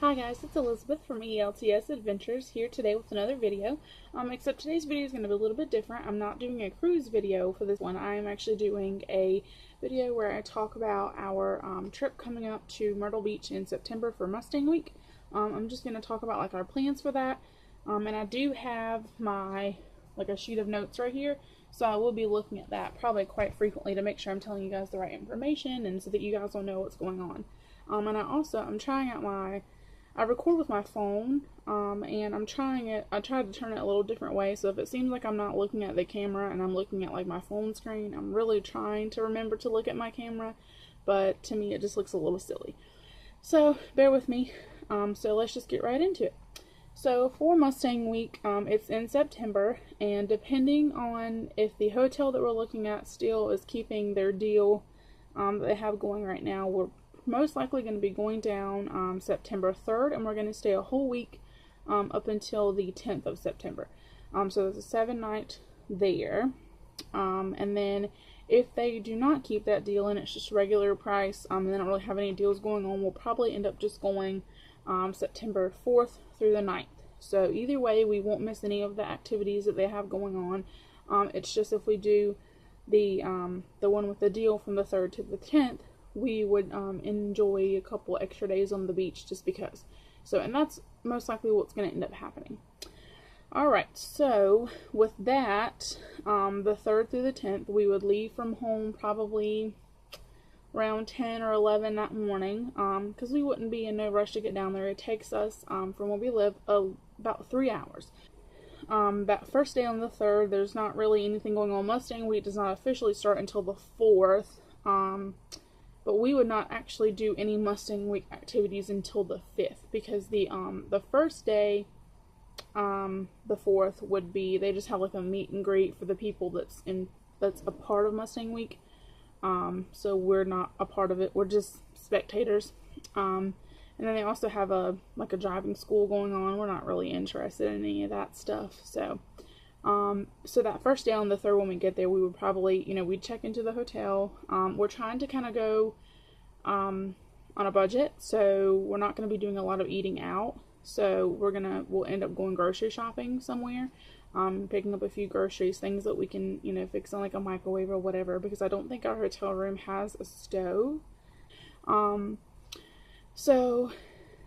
Hi guys, it's Elizabeth from ELTS Adventures here today with another video. Except today's video is going to be a little bit different. I'm not doing a cruise video for this one. I am actually doing a video where I talk about our trip coming up to Myrtle Beach in September for Mustang Week. I'm just going to talk about like our plans for that. And I do have my a sheet of notes right here, so I will be looking at that probably quite frequently to make sure I'm telling you guys the right information and so that you guys will know what's going on. And I'm trying out I record with my phone, and I tried to turn it a little different way, so if it seems like I'm not looking at the camera and I'm looking at like my phone screen, I'm really trying to remember to look at my camera, but to me it just looks a little silly. So bear with me. So let's just get right into it. So for Mustang Week, it's in September, and depending on if the hotel that we're looking at still is keeping their deal that they have going right now, we're most likely going to be going down September 3rd, and we're going to stay a whole week up until the 10th of September. So there's a 7-night there, and then if they do not keep that deal and it's just regular price, and they don't really have any deals going on, we'll probably end up just going September 4th through the 9th. So either way, we won't miss any of the activities that they have going on. It's just if we do the one with the deal from the 3rd to the 10th, we would enjoy a couple extra days on the beach just because. So, and that's most likely what's going to end up happening. Alright, so with that, the 3rd through the 10th, we would leave from home probably around 10 or 11 that morning, because we wouldn't be in no rush to get down there. It takes us, from where we live, about 3 hours. That first day on the 3rd, there's not really anything going on. Mustang Week does not officially start until the 4th, but we would not actually do any Mustang Week activities until the 5th, because the first day, the 4th, would be, they just have like a meet and greet for the people that's a part of Mustang Week. So we're not a part of it, we're just spectators. And then they also have a driving school going on. We're not really interested in any of that stuff. So so that first day on the 3rd, when we get there, we would probably, we'd check into the hotel. We're trying to kind of go on a budget, so we're not going to be doing a lot of eating out. So we'll end up going grocery shopping somewhere, picking up a few groceries, things that we can, fix on like a microwave or whatever, because I don't think our hotel room has a stove. So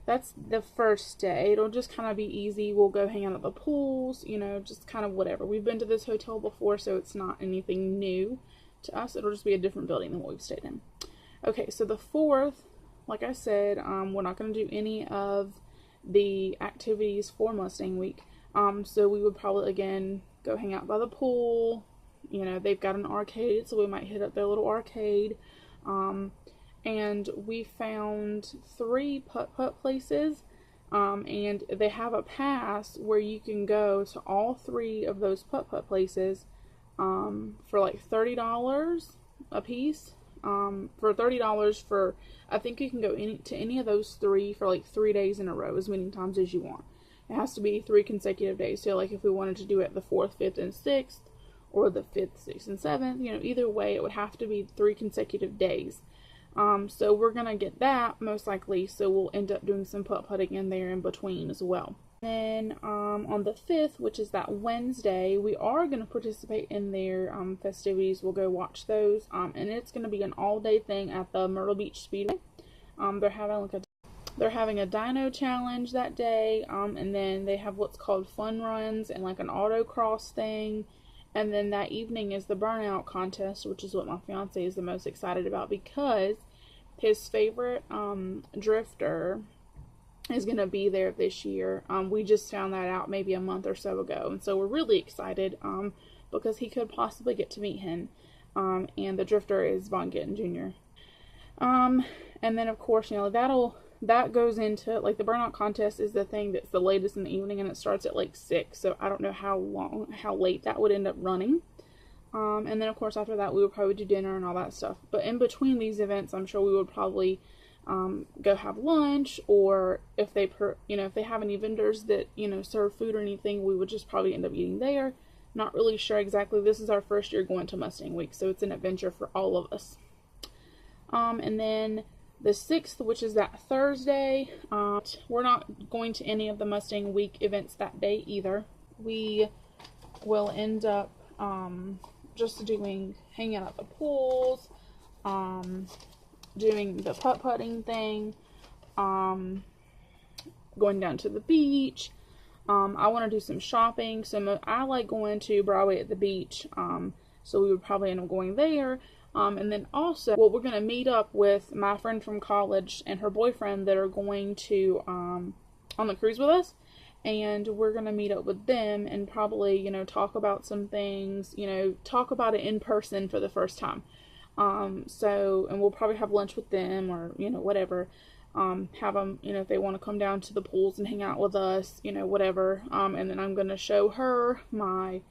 that's the first day. It'll just kind of be easy. We'll go hang out at the pools, just kind of whatever. We've been to this hotel before, so it's not anything new to us. It'll just be a different building than what we've stayed in. Okay, so the 4th, like I said, we're not going to do any of the activities for Mustang Week. So we would probably, again, go hang out by the pool. They've got an arcade, so we might hit up their little arcade. And we found 3 putt-putt places, and they have a pass where you can go to all 3 of those putt-putt places for like $30 a piece. For $30 for, I think you can go to any of those 3 for like 3 days in a row, as many times as you want. It has to be 3 consecutive days. So like if we wanted to do it the 4th, 5th, and 6th, or the 5th, 6th, and 7th, either way, it would have to be 3 consecutive days. So we're gonna get that most likely, so we'll end up doing some putt-putting in there in between as well. Then on the 5th, which is that Wednesday, we are going to participate in their festivities. We'll go watch those, and it's going to be an all-day thing at the Myrtle Beach Speedway. They're having a dyno challenge that day, and then they have what's called fun runs and like an autocross thing. And then that evening is the burnout contest, which is what my fiance is the most excited about, because his favorite drifter is going to be there this year. We just found that out maybe a month or so ago, and so we're really excited because he could possibly get to meet him. And the drifter is Von Gittin Jr. And then of course, that goes into, like, the burnout contest is the thing that's the latest in the evening, and it starts at like 6, so I don't know how late that would end up running. And then of course after that we would probably do dinner and all that stuff. But in between these events, I'm sure we would probably go have lunch, or if they have any vendors that serve food or anything, we would just probably end up eating there. Not really sure exactly. This is our first year going to Mustang Week, so it's an adventure for all of us. And then the 6th, which is that Thursday, we're not going to any of the Mustang Week events that day either. We will end up just hanging out at the pools, doing the putt-putting thing, going down to the beach. I want to do some shopping. I like going to Broadway at the beach, so we would probably end up going there. And then also, we're going to meet up with my friend from college and her boyfriend that are going to on the cruise with us. And we're going to meet up with them and probably, you know, talk about some things, you know, talk about it in person for the first time. And we'll probably have lunch with them or, you know, whatever. Have them, you know, if they want to come down to the pools and hang out with us, you know, whatever. And then I'm going to show her my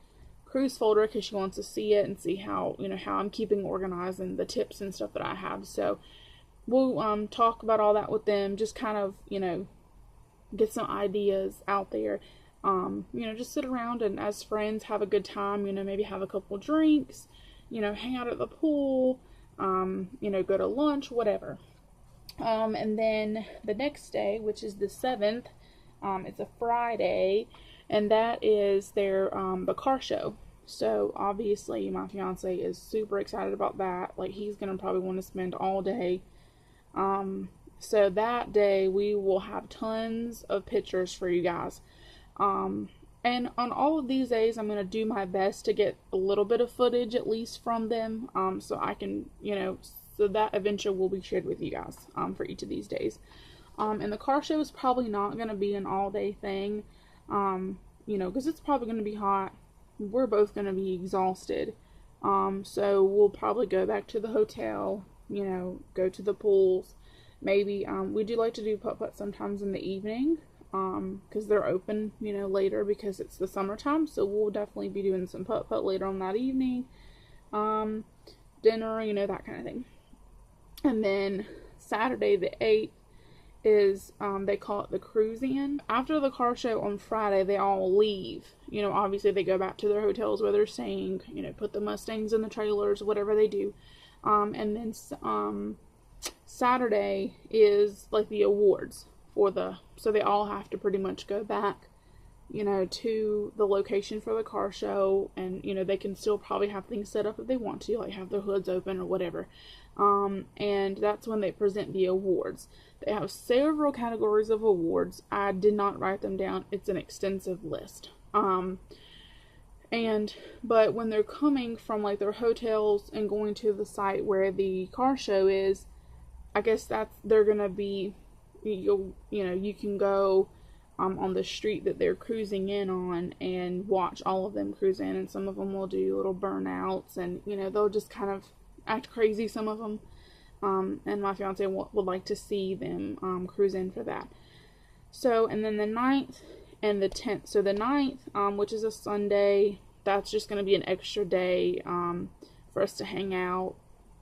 cruise folder because she wants to see it and see how, you know, how I'm keeping organized and the tips and stuff that I have. So we'll talk about all that with them, just kind of, you know, get some ideas out there. You know, just sit around and as friends have a good time, you know, maybe have a couple drinks, you know, hang out at the pool, you know, go to lunch, whatever. And then the next day, which is the 7th, it's a Friday, and that is the car show. So obviously my fiance is super excited about that. Like, he's gonna probably want to spend all day. So that day we will have tons of pictures for you guys. And on all of these days, I'm gonna do my best to get a little bit of footage at least from them, so I can, you know, so that adventure will be shared with you guys for each of these days. And the car show is probably not going to be an all-day thing, you know, because it's probably going to be hot. We're both going to be exhausted. So we'll probably go back to the hotel, you know, go to the pools. Maybe we do like to do putt-putt sometimes in the evening because they're open, you know, later because it's the summertime. So we'll definitely be doing some putt-putt later on that evening. Dinner, you know, that kind of thing. And then Saturday the 8th is, they call it the cruise in. After the car show on Friday, they all leave. You know, obviously they go back to their hotels where they're staying, you know, put the Mustangs in the trailers, whatever they do. And then Saturday is like the awards so they all have to pretty much go back, you know, to the location for the car show, and, you know, they can still probably have things set up if they want to, like have their hoods open or whatever. And that's when they present the awards. They have several categories of awards. I did not write them down. It's an extensive list. But when they're coming from like their hotels and going to the site where the car show is, I guess they're gonna be, you know, you can go on the street that they're cruising in on and watch all of them cruise in, and some of them will do little burnouts, and, you know, they'll just kind of act crazy, some of them, and my fiance would like to see them cruise in for that. So, and then the 9th and the 10th. So the 9th, which is a Sunday, that's just going to be an extra day for us to hang out,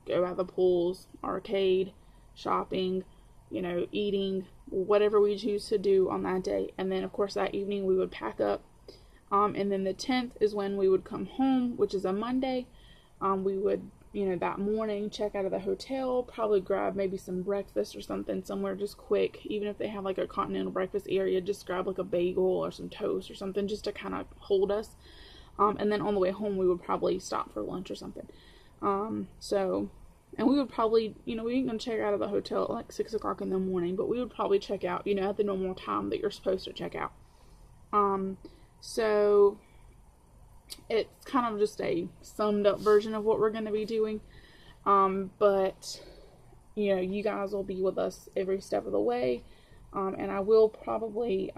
go out the pools, arcade, shopping, you know, eating, whatever we choose to do on that day. And then, of course, that evening we would pack up. And then the 10th is when we would come home, which is a Monday. We would, you know, that morning check out of the hotel, probably grab maybe some breakfast or something somewhere just quick. Even if they have like a continental breakfast area, just grab like a bagel or some toast or something just to kind of hold us. And then on the way home we would probably stop for lunch or something. And we would probably, you know, we ain't gonna check out of the hotel at like 6 o'clock in the morning, but we would probably check out, you know, at the normal time that you're supposed to check out. So it's kind of just a summed up version of what we're going to be doing. But, you know, you guys will be with us every step of the way. And I will probably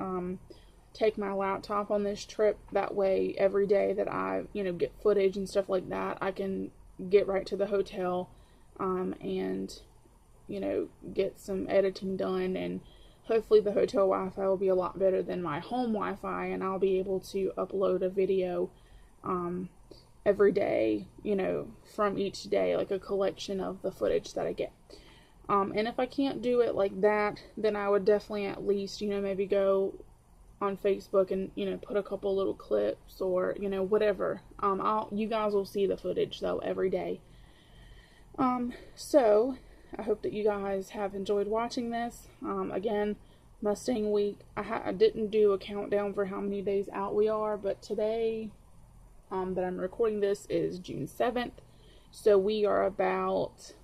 take my laptop on this trip. That way, every day that I, you know, get footage and stuff like that, I can get right to the hotel and, you know, get some editing done. And hopefully the hotel Wi-Fi will be a lot better than my home Wi-Fi, and I'll be able to upload a video every day, you know, from each day, like a collection of the footage that I get. And if I can't do it like that, then I would definitely at least, you know, maybe go on Facebook and, you know, put a couple little clips or, you know, whatever. You guys will see the footage though every day. So I hope that you guys have enjoyed watching this. Again, Mustang week. I didn't do a countdown for how many days out we are, but today that I'm recording this is June 7th. So we are about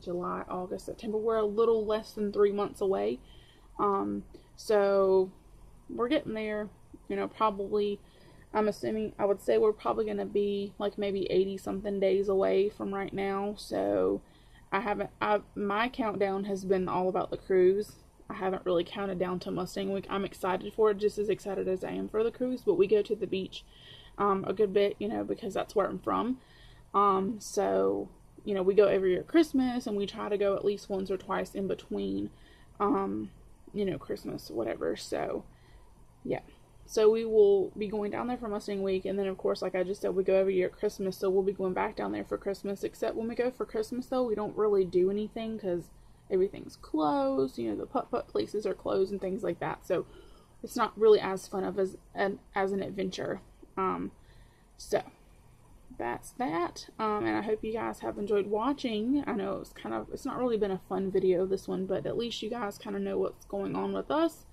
July, August, September. We're a little less than 3 months away. So we're getting there. You know, probably, I'm assuming, I would say we're probably going to be like maybe 80 something days away from right now. So my countdown has been all about the cruise. I haven't really counted down to Mustang week. I'm excited for it, just as excited as I am for the cruise, but we go to the beach a good bit, you know, because that's where I'm from. So, you know, we go every year at Christmas, and we try to go at least once or twice in between, you know, Christmas, whatever. So, yeah. So we will be going down there for Mustang week, and then of course, like I just said, we go every year at Christmas, so we'll be going back down there for Christmas, except when we go for Christmas, though, we don't really do anything, because everything's closed, you know, the putt-putt places are closed and things like that, so it's not really as fun of as an adventure. So that's that, and I hope you guys have enjoyed watching. I know it's not really been a fun video, this one, but at least you guys kind of know what's going on with us.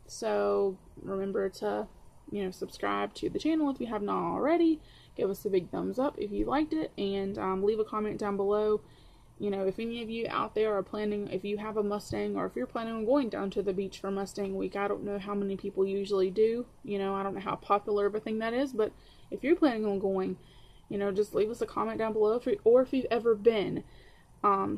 So remember to, you know, subscribe to the channel if you have not already. Give us a big thumbs up if you liked it, and leave a comment down below. You know, if any of you out there are planning, if you have a Mustang, or if you're planning on going down to the beach for Mustang week. I don't know how many people usually do. You know, I don't know how popular of a thing that is, but if you're planning on going, you know, just leave us a comment down below, or if you've ever been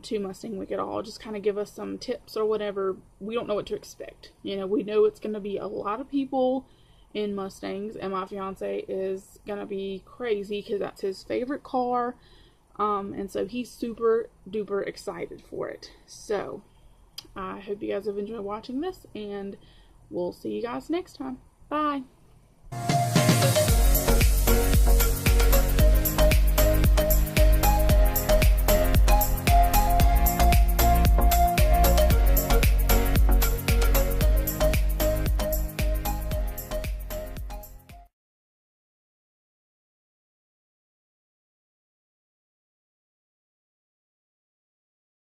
to Mustang week at all. Just kind of give us some tips or whatever. We don't know what to expect. You know, we know it's going to be a lot of people in Mustangs, and my fiance is going to be crazy because that's his favorite car, and so he's super duper excited for it. So I hope you guys have enjoyed watching this, and we'll see you guys next time. Bye.